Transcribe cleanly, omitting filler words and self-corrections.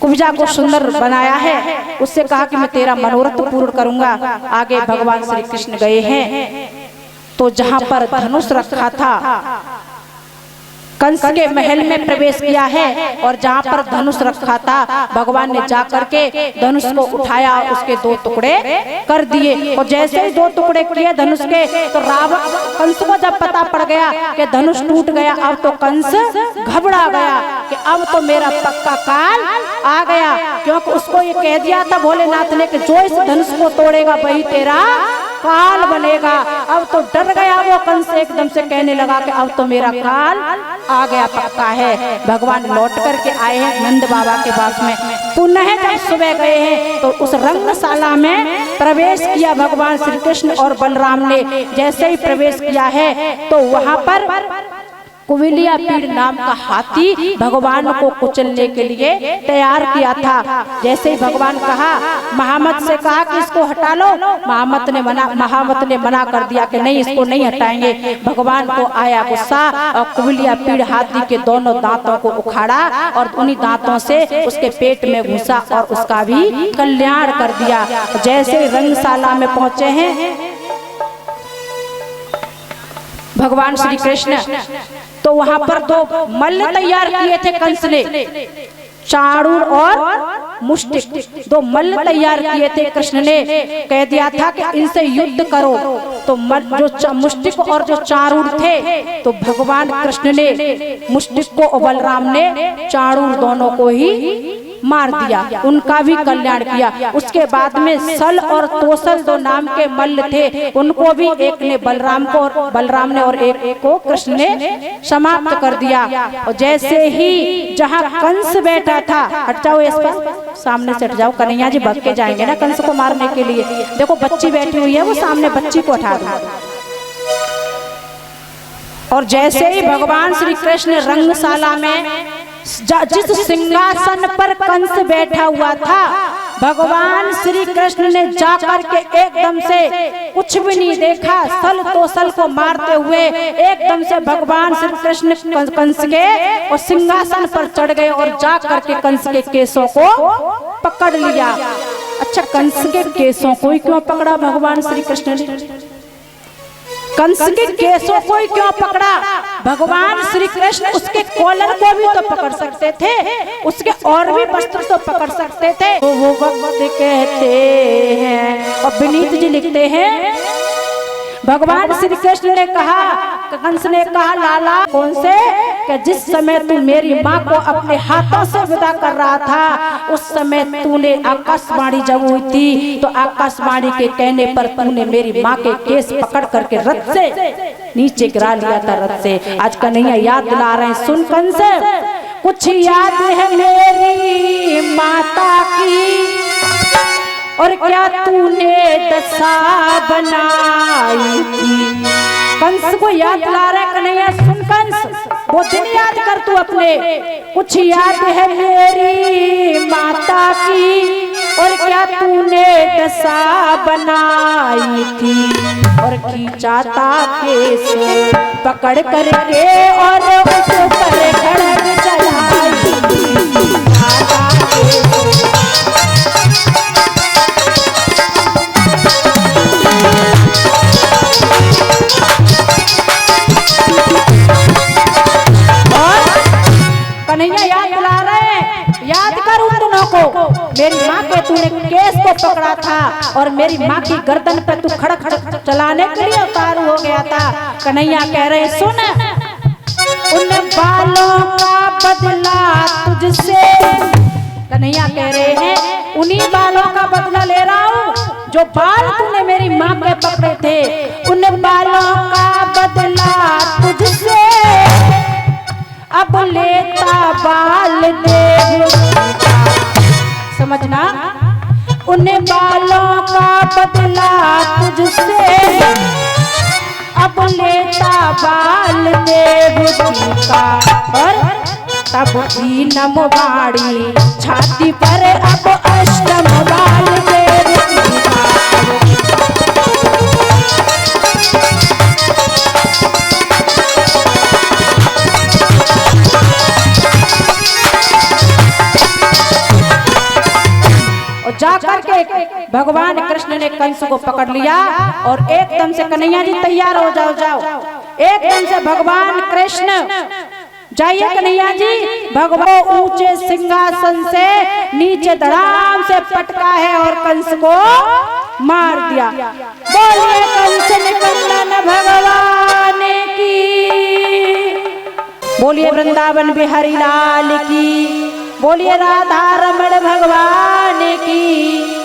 कुब्जा को सुंदर बनाया है। उससे कहा कि मैं तेरा मनोरथ पूर्ण करूंगा। आगे भगवान श्री कृष्ण गए हैं तो जहां पर धनुष रखा था कंस के महल में प्रवेश किया है और जहाँ पर धनुष रखा था भगवान ने जाकर के धनुष को उठाया, उसके 2 टुकड़े कर दिए। और जैसे ही 2 टुकड़े किए धनुष के तो रावण कंस को जब पता पड़ गया कि धनुष टूट गया, अब तो कंस घबरा गया कि अब तो मेरा पक्का काल आ गया, क्योंकि उसको ये कह दिया था भोलेनाथ ने कि जो इस धनुष को तोड़ेगा वही तेरा काल बनेगा। अब तो डर गया वो कंस, एकदम से कहने लगा कि अब तो मेरा काल आ गया, पक्का है। भगवान लौट करके आए हैं नंद बाबा के पास में। पुनः जब सुबह गए हैं तो उस रंगशाला में प्रवेश किया भगवान श्री कृष्ण और बलराम ने। जैसे ही प्रवेश किया है तो वहां पर कुविलिया पीड़ नाम का हाथी भगवान को कुचलने के लिए तैयार किया था। जैसे ही भगवान कहा, महामत से कहा कि इसको हटा लो, महामत ने मना कर दिया कि नहीं, इसको नहीं हटाएंगे। भगवान को आया गुस्सा और कुविलिया पीड़ हाथी के दोनों दांतों को उखाड़ा और उन्हीं दांतों से उसके पेट में घुसा और उसका भी कल्याण कर दिया। जैसे रंगशाला में पहुंचे हैं भगवान श्री कृष्ण तो वहां पर 2 मल्ल तैयार किए थे कंस ने, चाणूर और मुष्टिक। 2 मल्ल तैयार किए थे कृष्ण ने, कह दिया था कि इनसे युद्ध करो। तो जो मुष्टिक और जो चाणूर थे तो भगवान कृष्ण ने मुष्टिक को और बलराम ने चाणूर दोनों को ही मार दिया, उनका भी कल्याण किया। उसके बाद में सल और तोसल 2 नाम के मल्ल थे, उनको भी एक ने बलराम ने और एक को कृष्ण ने समाप्त कर दिया। और जैसे ही जहां कंस बैठा था, हट जाओ इस पर, सामने से हट जाओ, कन्हैया जी भाग के जाएंगे ना कंस को मारने के लिए। देखो बच्ची बैठी हुई है, वो सामने बच्ची को हटा दो। और जैसे ही भगवान श्री कृष्ण रंगशाला में जिस सिंहासन पर कंस बैठा हुआ था, भगवान श्री कृष्ण ने जाकर के एकदम से कुछ भी नहीं देखा, सल तोसल को मारते हुए एकदम से भगवान श्री कृष्ण कंस के और सिंहासन पर चढ़ गए और जाकर के कंस के केसों को पकड़ लिया। अच्छा, कंस के केसों को ही क्यों पकड़ा भगवान श्री कृष्ण ने? कंस के केसों को ही क्यों पकड़ा? भगवान श्री कृष्ण उसके कॉलर को भी तो पकड़ सकते थे, उसके और भी वस्त्र तो पकड़ सकते थे। तो वो वक्त कहते हैं और विनीत जी लिखते हैं, भगवान श्री कृष्ण ने कहा, कंस ने कहा, लाला कौन से? कि जिस समय तू मेरी माँ को अपने हाथों से विदा कर रहा था, उस समय तूने आकाशवाणी जब हुई थी तो आकाशवाणी के कहने पर तूने मेरी माँ के केस पकड़ करके रथ से नीचे गिरा लिया था, रथ से। आज कन्हैया याद दिला रहे हैं, सुन कंस, कुछ याद है मेरी माता की और क्या तूने दशा बनाई थी। कंस को याद ला रहा है कन्हैया, सुन कंस, वो दिन याद कर तू अपने। कुछ याद है मेरी माता की और क्या तूने दशा बनाई थी। और खींचा था केस पकड़ करके और उस पर खड़ग चढ़ाई थी। कन्हैया याद दिला रहे, याद कर उन दिनों को, मेरी माँ के तूने केस को पकड़ा था और मेरी माँ की गर्दन पे तू खड़क चलाने के लिए उतारू हो गया था। कन्हैया कह रहे, सुन, उन बालों का बदला तुझसे। कन्हैया कह रहे हैं, उन्हीं बालों का बदला ले रहा हूँ जो बाल तूने मेरी माँ के पकड़े थे, उन बालों का बदला तुझसे। अब लेता बाल देव, समझना, उन बालों का बदला तुझसे। अब लेता बाल देव का पर तब भी नमवाड़ी छाती पर अब अष्टम बाल देव का। जाकर के भगवान कृष्ण ने कंस को पकड़ लिया और एकदम से कन्हैया जी तैयार हो जाओ, एकदम से भगवान कृष्ण जाइए कन्हैया जी, भगवान ऊंचे सिंहासन से नीचे धड़ाम से पटका है और कंस को मार दिया। बोलिए कंस निकंदन भगवान की, बोलिए वृंदावन बिहारी लाल की, बोलिए राधा रमण भगवान की।